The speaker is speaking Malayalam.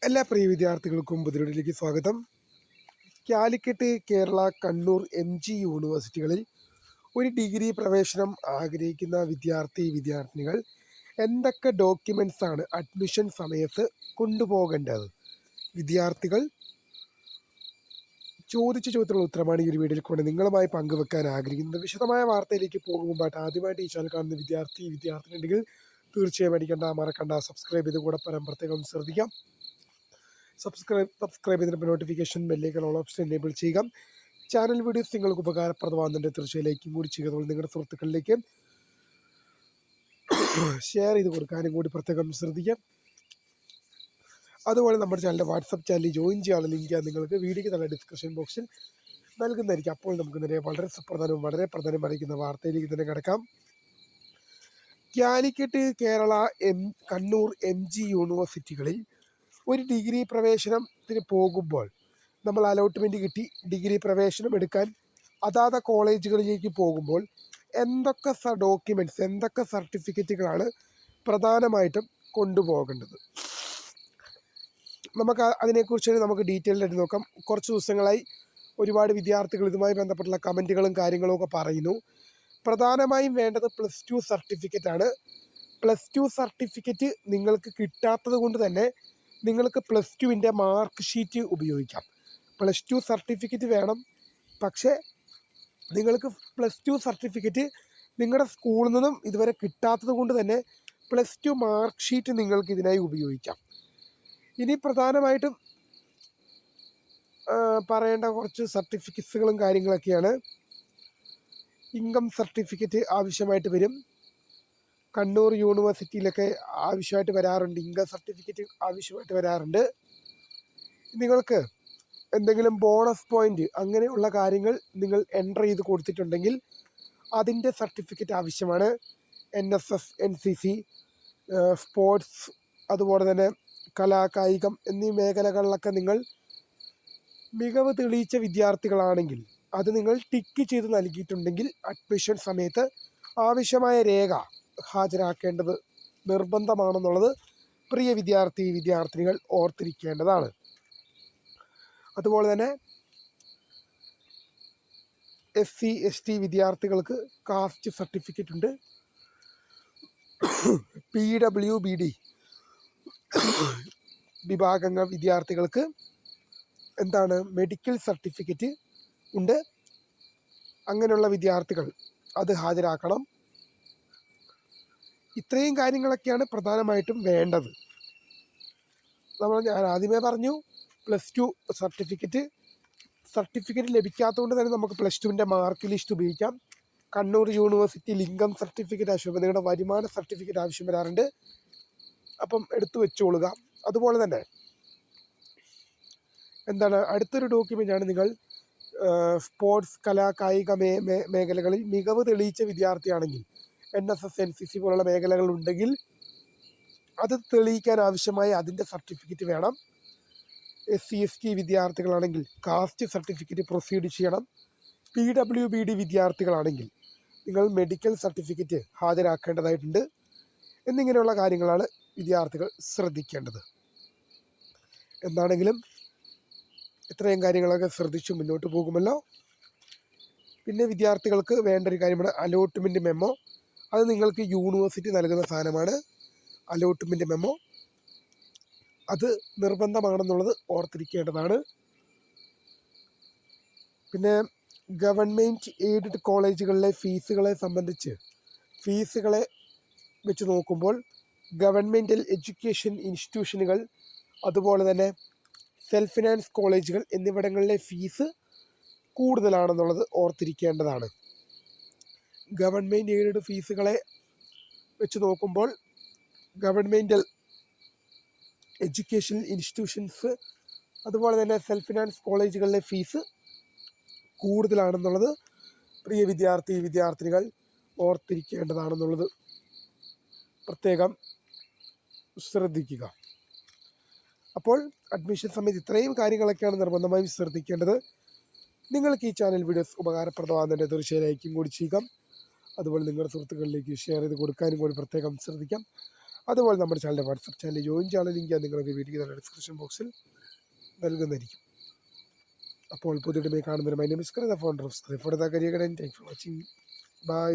എല്ലാ പ്രിയ വിദ്യാർത്ഥികൾക്കും പുതിയൊരിലേക്ക് സ്വാഗതം. കാലിക്കറ്റ്, കേരള, കണ്ണൂർ MG യൂണിവേഴ്സിറ്റികളിൽ ഒരു ഡിഗ്രി പ്രവേശനം ആഗ്രഹിക്കുന്ന വിദ്യാർത്ഥിനികൾ എന്തൊക്കെ ഡോക്യുമെന്റ്സ് ആണ് അഡ്മിഷൻ സമയത്ത് കൊണ്ടുപോകേണ്ടത്? വിദ്യാർത്ഥികൾ ചോദിച്ച ചോദ്യത്തിനുള്ള ഉത്തരമാണ് ഈ ഒരു വീഡിയോയിൽ കൊണ്ട് നിങ്ങളുമായി പങ്കുവെക്കാൻ ആഗ്രഹിക്കുന്നത്. വിശദമായ വാർത്തയിലേക്ക് പോകുമ്പോൾ ആദ്യമായിട്ട് ഈ ചാനൽ കാണുന്ന വിദ്യാർത്ഥിനിയുണ്ടെങ്കിൽ തീർച്ചയായും മറക്കണ്ട സബ്സ്ക്രൈബ് ചെയ്ത് കൂടെ പ്രത്യേകം ശ്രദ്ധിക്കാം. സബ്സ്ക്രൈബ് ചെയ്തിട്ട് നോട്ടിഫിക്കേഷൻ ബെല്ലേക്കാൾ ഓൾ ഓപ്ഷൻ എനേബിൾ ചെയ്യുക. ചാനൽ വീഡിയോസ് നിങ്ങൾക്ക് ഉപകാരപ്രദമാകുന്നുണ്ട്, തീർച്ചയായും ലൈക്കും കൂടി ചെയ്യുക. നിങ്ങളുടെ സുഹൃത്തുക്കളിലേക്ക് ഷെയർ ചെയ്ത് കൊടുക്കാനും കൂടി പ്രത്യേകം ശ്രദ്ധിക്കാം. അതുപോലെ നമ്മുടെ ചാനലിൻ്റെ വാട്സപ്പ് ചാനലിൽ ജോയിൻ ചെയ്യാനുള്ള ലിങ്ക് നിങ്ങൾക്ക് വീഡിയോയ്ക്ക് തന്നെ ഡിസ്ക്രിപ്ഷൻ ബോക്സിൽ നൽകുന്നതായിരിക്കും. അപ്പോൾ നമുക്ക് വളരെ സുപ്രധാനവും വളരെ പ്രധാനമായിരിക്കുന്ന വാർത്തയിലേക്ക് തന്നെ കിടക്കാം. കാലിക്കറ്റ്, കേരള, കണ്ണൂർ MG യൂണിവേഴ്സിറ്റികളിൽ ഒരു ഡിഗ്രി പ്രവേശനത്തിന് പോകുമ്പോൾ നമ്മൾ അലോട്ട്മെൻറ്റ് കിട്ടി ഡിഗ്രി പ്രവേശനം എടുക്കാൻ അതാത് കോളേജുകളിലേക്ക് പോകുമ്പോൾ എന്തൊക്കെ ഡോക്യുമെൻറ്റ്സ്, എന്തൊക്കെ സർട്ടിഫിക്കറ്റുകളാണ് പ്രധാനമായിട്ടും കൊണ്ടുപോകേണ്ടത്? നമുക്ക് ഡീറ്റെയിൽഡ് ആയിട്ട് നോക്കാം. കുറച്ച് ദിവസങ്ങളായി ഒരുപാട് വിദ്യാർത്ഥികൾ ഇതുമായി ബന്ധപ്പെട്ടുള്ള കമൻറ്റുകളും കാര്യങ്ങളും ഒക്കെ പറയുന്നു. പ്രധാനമായും വേണ്ടത് +2 സർട്ടിഫിക്കറ്റ് ആണ്. +2 സർട്ടിഫിക്കറ്റ് നിങ്ങൾക്ക് കിട്ടാത്തത് കൊണ്ട് തന്നെ നിങ്ങൾക്ക് +2ൻ്റെ മാർക്ക് ഷീറ്റ് ഉപയോഗിക്കാം. +2 സർട്ടിഫിക്കറ്റ് വേണം, പക്ഷേ നിങ്ങൾക്ക് +2 സർട്ടിഫിക്കറ്റ് നിങ്ങളുടെ സ്കൂളിൽ നിന്നും ഇതുവരെ കിട്ടാത്തത് കൊണ്ട് തന്നെ +2 മാർക്ക് ഷീറ്റ് നിങ്ങൾക്ക് ഇതിനായി ഉപയോഗിക്കാം. ഇനി പ്രധാനമായിട്ടും പറയേണ്ട കുറച്ച് സർട്ടിഫിക്കറ്റ്സുകളും കാര്യങ്ങളൊക്കെയാണ്. ഇൻകം സർട്ടിഫിക്കറ്റ് ആവശ്യമായിട്ട് വരും. കണ്ണൂർ യൂണിവേഴ്സിറ്റിയിലൊക്കെ ആവശ്യമായിട്ട് വരാറുണ്ട്, ഇൻകം സർട്ടിഫിക്കറ്റ് ആവശ്യമായിട്ട് വരാറുണ്ട്. നിങ്ങൾക്ക് എന്തെങ്കിലും ബോണസ് പോയിന്റ് അങ്ങനെയുള്ള കാര്യങ്ങൾ നിങ്ങൾ എൻ്റർ ചെയ്ത് കൊടുത്തിട്ടുണ്ടെങ്കിൽ അതിൻ്റെ സർട്ടിഫിക്കറ്റ് ആവശ്യമാണ്. NSS, NCC, സ്പോർട്സ്, അതുപോലെ തന്നെ കായികം എന്നീ മേഖലകളിലൊക്കെ നിങ്ങൾ മികവ് തെളിയിച്ച വിദ്യാർത്ഥികളാണെങ്കിൽ അത് നിങ്ങൾ ടിക്ക് ചെയ്ത് നൽകിയിട്ടുണ്ടെങ്കിൽ അഡ്മിഷൻ സമയത്ത് ആവശ്യമായ രേഖ ഹാജരാക്കേണ്ടത് നിർബന്ധമാണെന്നുള്ളത് പ്രിയ വിദ്യാർത്ഥിനികൾ ഓർത്തിരിക്കേണ്ടതാണ്. അതുപോലെ തന്നെ SC, ST വിദ്യാർത്ഥികൾക്ക് കാസ്റ്റ് സർട്ടിഫിക്കറ്റ് ഉണ്ട്. PWBD വിഭാഗങ്ങൾ വിദ്യാർത്ഥികൾക്ക് മെഡിക്കൽ സർട്ടിഫിക്കറ്റ് ഉണ്ട്. അങ്ങനെയുള്ള വിദ്യാർത്ഥികൾ അത് ഹാജരാക്കണം. ഇത്രയും കാര്യങ്ങളൊക്കെയാണ് പ്രധാനമായിട്ടും വേണ്ടത്. ഞാൻ ആദ്യമേ പറഞ്ഞു, +2 സർട്ടിഫിക്കറ്റ് ലഭിക്കാത്തതുകൊണ്ട് തന്നെ നമുക്ക് +2ൻ്റെ മാർക്ക് ലിസ്റ്റ് ഉപയോഗിക്കാം. കണ്ണൂർ യൂണിവേഴ്സിറ്റിയിൽ ഇൻകം സർട്ടിഫിക്കറ്റ് ആവശ്യം, നിങ്ങളുടെ വരുമാന സർട്ടിഫിക്കറ്റ് ആവശ്യം വരാറുണ്ട്, അപ്പം എടുത്തു വെച്ചോളുക. അതുപോലെ തന്നെ അടുത്തൊരു ഡോക്യുമെൻ്റാണ് നിങ്ങൾ സ്പോർട്സ്, കായിക മേഖലകളിൽ മികവ് തെളിയിച്ച വിദ്യാർത്ഥിയാണെങ്കിൽ NSS, NCC പോലുള്ള മേഖലകളുണ്ടെങ്കിൽ അത് തെളിയിക്കാൻ ആവശ്യമായ അതിൻ്റെ സർട്ടിഫിക്കറ്റ് വേണം. SC, ST വിദ്യാർത്ഥികളാണെങ്കിൽ കാസ്റ്റ് സർട്ടിഫിക്കറ്റ് പ്രൊസീഡ് ചെയ്യണം. PWBD വിദ്യാർത്ഥികളാണെങ്കിൽ നിങ്ങൾ മെഡിക്കൽ സർട്ടിഫിക്കറ്റ് ഹാജരാക്കേണ്ടതായിട്ടുണ്ട്. എന്നിങ്ങനെയുള്ള കാര്യങ്ങളാണ് വിദ്യാർത്ഥികൾ ശ്രദ്ധിക്കേണ്ടത്. എന്താണെങ്കിലും ഇത്രയും കാര്യങ്ങളൊക്കെ ശ്രദ്ധിച്ച് മുന്നോട്ട് പോകുമല്ലോ. പിന്നെ വിദ്യാർത്ഥികൾക്ക് വേണ്ട ഒരു കാര്യമാണ് അലോട്ട്മെൻറ്റ് മെമ്മോ. അത് നിങ്ങൾക്ക് യൂണിവേഴ്സിറ്റി നൽകുന്ന സാധനമാണ്. അലോട്ട്മെൻറ്റ് മെമ്മോ അത് നിർബന്ധമാണെന്നുള്ളത് ഓർത്തിരിക്കേണ്ടതാണ്. പിന്നെ ഗവൺമെൻറ് എയ്ഡഡ് കോളേജുകളിലെ ഫീസുകളെ വെച്ച് നോക്കുമ്പോൾ ഗവൺമെൻറ്റൽ എഡ്യൂക്കേഷൻ ഇൻസ്റ്റിറ്റ്യൂഷനുകൾ, അതുപോലെ തന്നെ സെൽഫ് ഫിനാൻസ് കോളേജുകൾ എന്നിവിടങ്ങളിലെ ഫീസ് കൂടുതലാണെന്നുള്ളത് ഓർത്തിരിക്കേണ്ടതാണ്. ഗവൺമെൻറ് എയ്ഡഡ് ഫീസുകളെ വെച്ച് നോക്കുമ്പോൾ ഗവൺമെൻറ്റൽ എഡ്യൂക്കേഷൻ ഇൻസ്റ്റിറ്റ്യൂഷൻസ്, അതുപോലെ തന്നെ സെൽഫ് ഫിനാൻസ് കോളേജുകളിലെ ഫീസ് കൂടുതലാണെന്നുള്ളത് പ്രിയ വിദ്യാർത്ഥിനികൾ ഓർത്തിരിക്കേണ്ടതാണെന്നുള്ളത് പ്രത്യേകം ശ്രദ്ധിക്കുക. അപ്പോൾ അഡ്മിഷൻ സമയത്ത് ഇത്രയും കാര്യങ്ങളൊക്കെയാണ് നിർബന്ധമായും ശ്രദ്ധിക്കേണ്ടത്. നിങ്ങൾക്ക് ഈ ചാനൽ വീഡിയോസ് ഉപകാരപ്രദമാകുന്നുണ്ട്, തീർച്ചയായും ലൈക്കും കൂടി ചെയ്യുക. അതുപോലെ നിങ്ങളുടെ സുഹൃത്തുക്കളിലേക്ക് ഷെയർ ചെയ്ത് കൊടുക്കാനും കൂടി പ്രത്യേകം ശ്രദ്ധിക്കാം. അതുപോലെ നമ്മുടെ ചാനലിൻ്റെ വാട്സപ്പ് ചാനൽ ജോയിൻ ചെയ്യാനുള്ള ലിങ്ക് ഞാൻ നിങ്ങൾക്ക് വീഡിയോ ഡിസ്ക്രിപ്ഷൻ ബോക്സിൽ നൽകുന്നതായിരിക്കും. അപ്പോൾ പുതിയ കാണുന്നതിന് my name is Kritha, founder of script for the career guidance. Thank for watching. By.